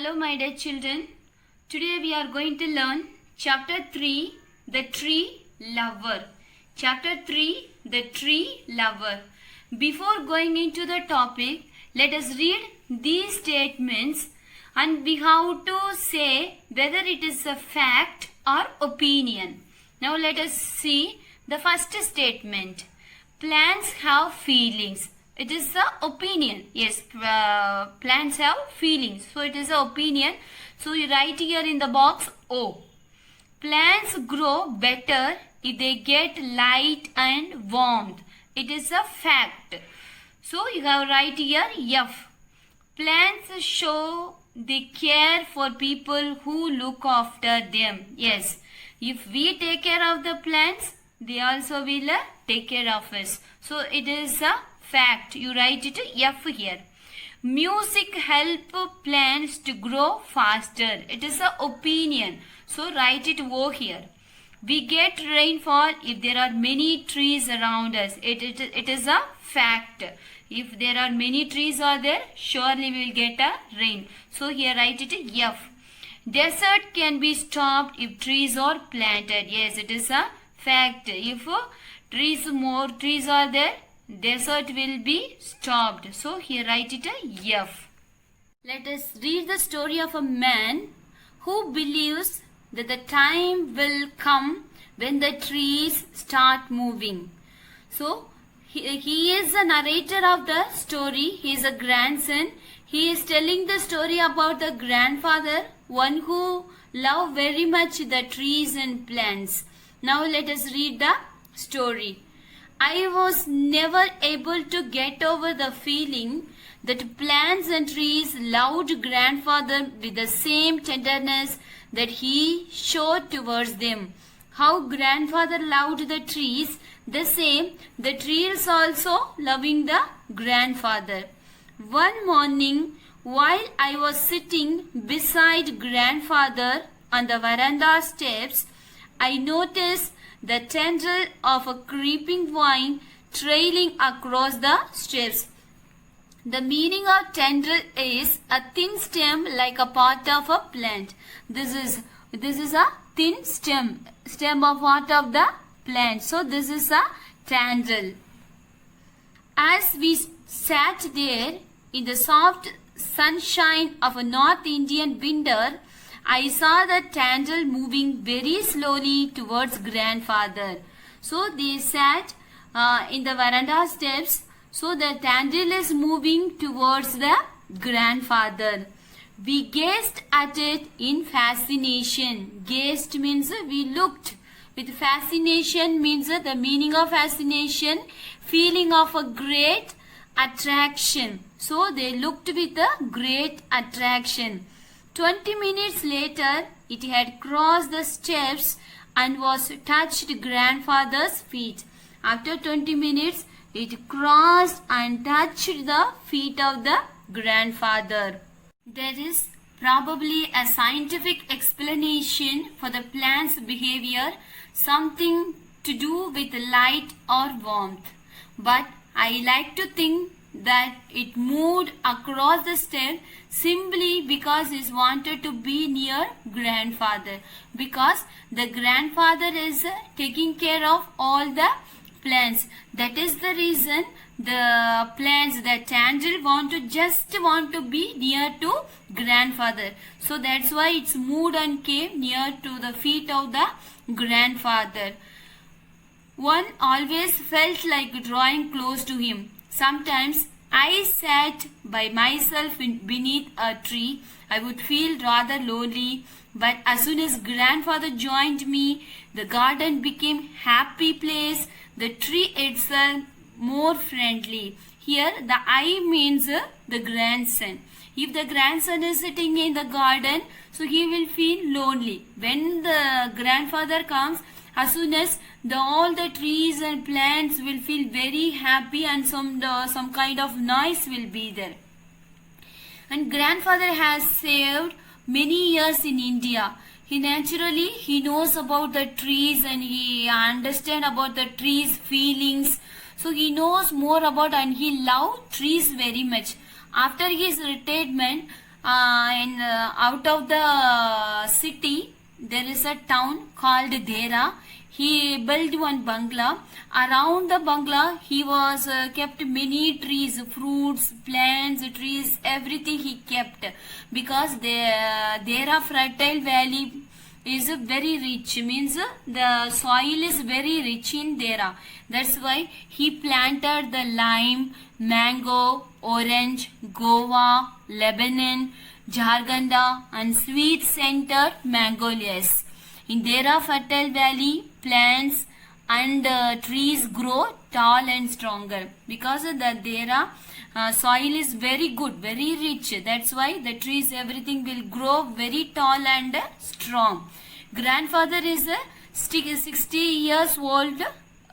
Hello my dear children, today we are going to learn chapter 3, the tree lover. Chapter 3, the tree lover. Before going into the topic, let us read these statements and we have to say whether it is a fact or opinion. Now let us see the first statement. Plants have feelings. It is the opinion. Yes, plants have feelings. So it is the opinion. So you write here in the box O. Plants grow better if they get light and warmth. It is a fact. So you have write here F. Plants show they care for people who look after them. Yes, if we take care of the plants, they also will take care of us. So it is a fact. You write it F here. Music help plants to grow faster. It is a opinion. So write it O here. We get rainfall if there are many trees around us. It is a fact. If there are many trees are there, surely we will get a rain. So here write it F. Desert can be stopped if trees are planted. Yes, it is a fact. If more trees are there, desert will be stopped. So here write it F. Let us read the story of a man who believes that the time will come when the trees start moving. So he is the narrator of the story. He is a grandson. He is telling the story about the grandfather, one who loved very much the trees and plants. Now let us read the story. I was never able to get over the feeling that plants and trees loved grandfather with the same tenderness that he showed towards them. How grandfather loved the trees, the same the trees also loving the grandfather. One morning, while I was sitting beside grandfather on the veranda steps, I noticed the tendril of a creeping vine trailing across the steps. The meaning of tendril is a thin stem like a part of a plant. This is a thin stem of part of the plant. So this is a tendril. As we sat there in the soft sunshine of a North Indian winter, I saw the tendril moving very slowly towards grandfather. So they sat in the veranda steps. So the tendril is moving towards the grandfather. We gazed at it in fascination. Gazed means we looked. With fascination means the meaning of fascination, feeling of a great attraction. So they looked with a great attraction. 20 minutes later, it had crossed the steps and was touched grandfather's feet. After 20 minutes, it crossed and touched the feet of the grandfather. There is probably a scientific explanation for the plant's behavior, something to do with light or warmth. But I like to think that it moved across the step simply because it wanted to be near grandfather, because the grandfather is taking care of all the plants. That is the reason the plants, the tendril want to be near to grandfather. So that's why it's moved and came near to the feet of the grandfather. One always felt like drawing close to him. Sometimes I sat by myself beneath a tree. I would feel rather lonely, but as soon as grandfather joined me, the garden became happy place, the tree itself more friendly. Here the I means the grandson. If the grandson is sitting in the garden, so he will feel lonely. When the grandfather comes, as soon as all the trees and plants will feel very happy and some kind of noise will be there. And grandfather has saved many years in India. He knows about the trees and he understands about the trees' feelings. So he knows more about and he loves trees very much. After his retirement, out of the city there is a town called Dera. He built one bungalow. Around the bungalow he was kept many trees, fruits, plants, trees, everything he kept, because Dera fertile valley is very rich, means the soil is very rich in Dera. That's why he planted the lime, mango, orange, guava, Lebanon, Jharganda and sweet center magnolias. In Dera fertile valley, plants and trees grow tall and stronger, because the Dera soil is very good, very rich. That's why the trees, everything will grow very tall and strong. Grandfather is a 60 years old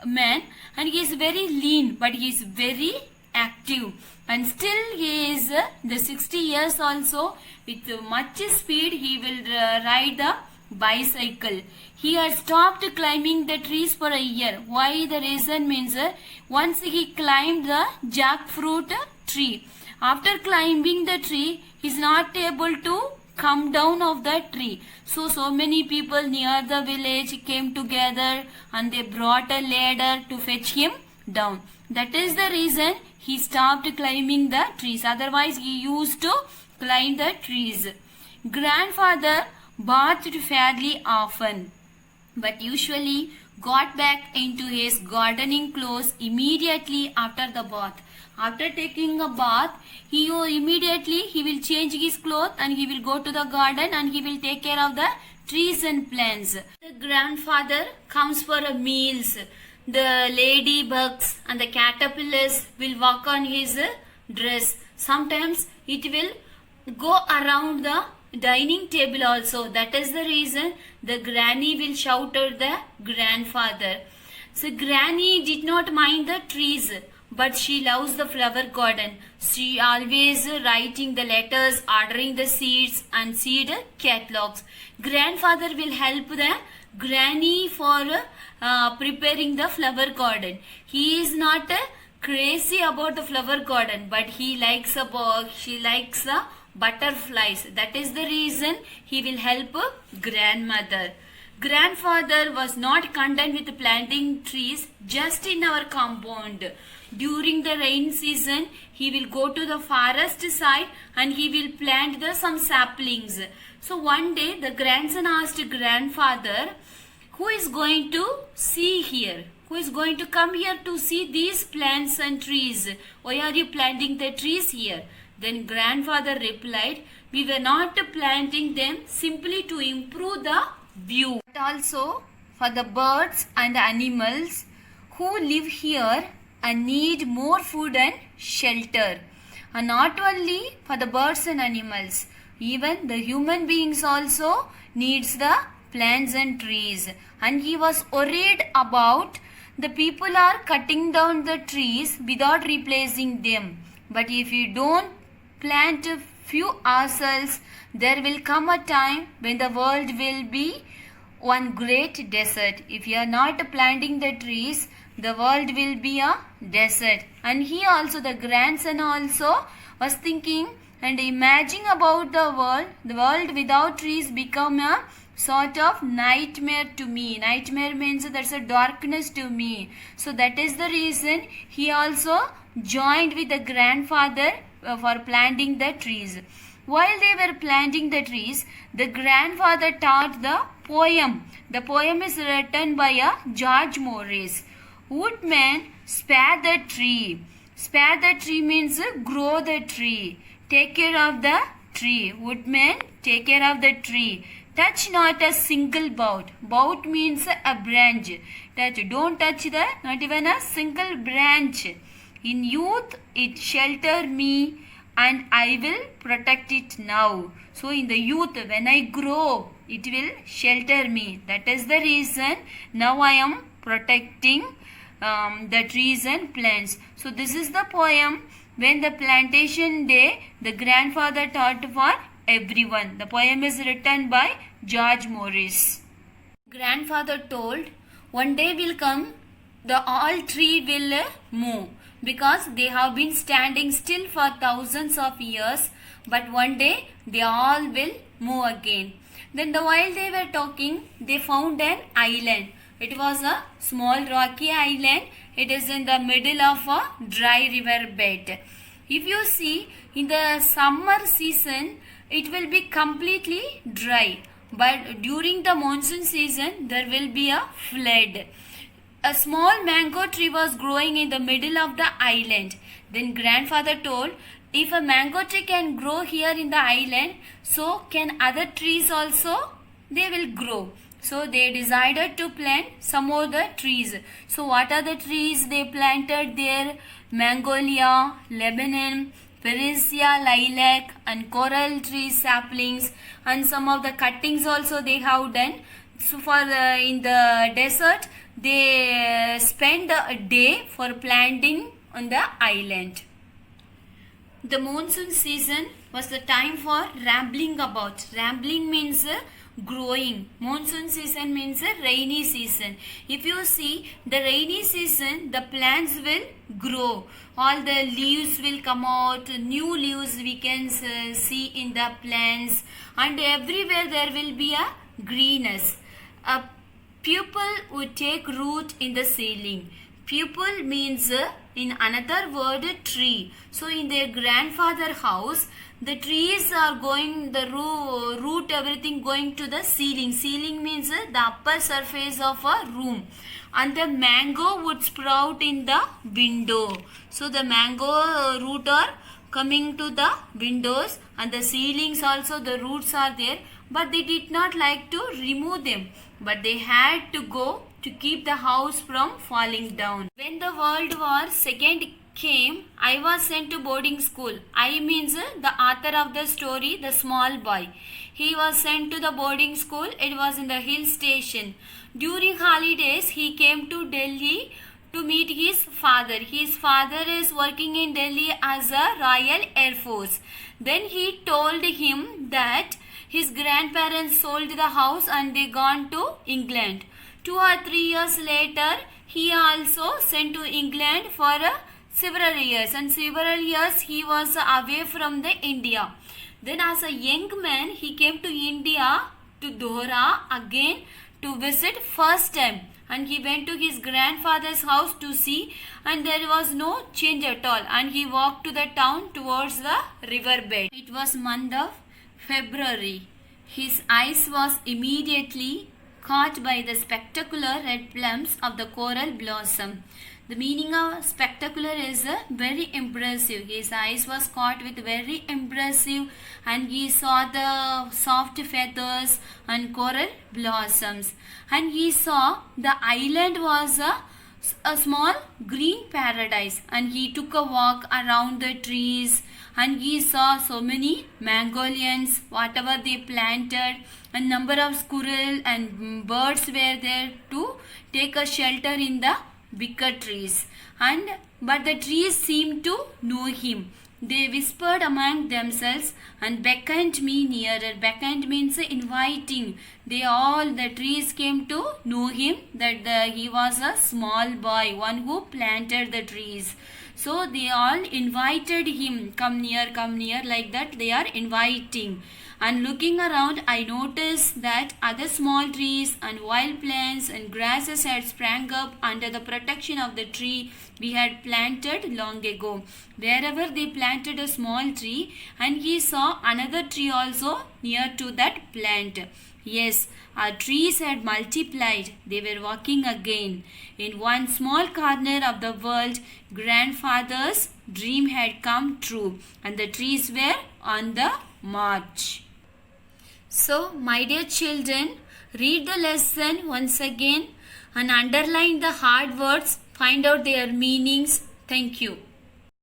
man, and he is very lean, but he is very active, and still he is the 60 years also. With much speed he will ride the bicycle. He had stopped climbing the trees for a year. Why? The reason means once he climbed the jackfruit tree. After climbing the tree, he is not able to come down of the tree. So many people near the village came together and they brought a ladder to fetch him down. That is the reason he stopped climbing the trees. Otherwise, he used to climb the trees. Grandfather bathed fairly often, but usually got back into his gardening clothes immediately after the bath. After taking a bath, he will change his clothes and he will go to the garden and he will take care of the trees and plants. The grandfather comes for a meals. The ladybugs and the caterpillars will walk on his dress. Sometimes it will go around the dining table also. That is the reason the granny will shout at the grandfather. So granny did not mind the trees, but she loves the flower garden. She always writing the letters, ordering the seeds and seed catalogs. Grandfather will help the granny for preparing the flower garden. He is not crazy about the flower garden, but she likes the butterflies. That is the reason he will help grandmother. Grandfather was not content with planting trees just in our compound. During the rain season, he will go to the forest side and he will plant some saplings. So one day the grandson asked grandfather, who is going to see here? Who is going to come here to see these plants and trees? Why are you planting the trees here? Then grandfather replied, we were not planting them simply to improve the view, but also for the birds and animals who live here and need more food and shelter. And not only for the birds and animals, even the human beings also needs the plants and trees. And he was worried about the people are cutting down the trees without replacing them. But if you don't plant a few ourselves, there will come a time when the world will be one great desert. If you are not planting the trees, the world will be a desert. And he also, the grandson also, was thinking and imagining about the world without trees become a sort of nightmare to me. Nightmare means there's a darkness to me. So that is the reason he also joined with the grandfather for planting the trees. While they were planting the trees, the grandfather taught the poem. The poem is written by George Morris. Woodman, spare the tree. Spare the tree means grow the tree. Take care of the tree. Woodman, take care of the tree. Touch not a single bough. Bough means a branch. Don't touch not even a single branch. In youth, it shelter me, and I will protect it now. So in the youth, when I grow, it will shelter me. That is the reason now I am protecting the trees and plants. So this is the poem. When the plantation day, the grandfather taught for everyone. The poem is written by George Morris. Grandfather told, one day will come, the all tree will move, because they have been standing still for thousands of years, but one day they all will move again. Then while they were talking, they found an island. It was a small rocky island. It is in the middle of a dry river bed. If you see, in the summer season, it will be completely dry. But during the monsoon season, there will be a flood. A small mango tree was growing in the middle of the island. Then grandfather told, if a mango tree can grow here in the island, so can other trees also, they will grow. So they decided to plant some of the trees. So what are the trees they planted there? Magnolia, Lebanon, Peresia, lilac and coral tree saplings, and some of the cuttings also they have done. So for in the desert, they spend a day for planting on the island. The monsoon season was the time for rambling about. Rambling means growing. Monsoon season means a rainy season. If you see the rainy season, the plants will grow. All the leaves will come out. New leaves we can see in the plants, and everywhere there will be a greenness. A pupil would take root in the ceiling. Pupil means in another word tree. So in their grandfather house, the trees are going, the root everything going to the ceiling. Ceiling means the upper surface of a room. And the mango would sprout in the window. So the mango root are coming to the windows, and the ceilings also the roots are there. But they did not like to remove them. But they had to go to keep the house from falling down. When the World War II came, I was sent to boarding school. I means the author of the story, the small boy. He was sent to the boarding school. It was in the hill station. During holidays, he came to Delhi to meet his father. His father is working in Delhi as a Royal Air Force. Then he told him that his grandparents sold the house and they gone to England. 2 or 3 years later, he also sent to England for several years, and several years he was away from the India. Then as a young man, he came to India, to Dohra again to visit first time, and he went to his grandfather's house to see, and there was no change at all, and he walked to the town towards the riverbed. It was month of February. His eyes was immediately caught by the spectacular red plums of the coral blossom. The meaning of spectacular is very impressive. His eyes was caught with very impressive, and he saw the soft feathers and coral blossoms. And he saw the island was a small green paradise, and he took a walk around the trees, and he saw so many mangolians, whatever they planted, and number of squirrel and birds were there to take a shelter in the bigger trees. But the trees seemed to know him. They whispered among themselves and beckoned me nearer. Beckoned means inviting. The trees came to know him that he was a small boy, one who planted the trees. So they all invited him, come near, like that they are inviting. And looking around, I noticed that other small trees and wild plants and grasses had sprang up under the protection of the tree we had planted long ago. Wherever they planted a small tree, and he saw another tree also near to that plant. Yes, our trees had multiplied. They were walking again. In one small corner of the world, grandfather's dream had come true, and the trees were on the march. So, my dear children, read the lesson once again and underline the hard words, find out their meanings. Thank you.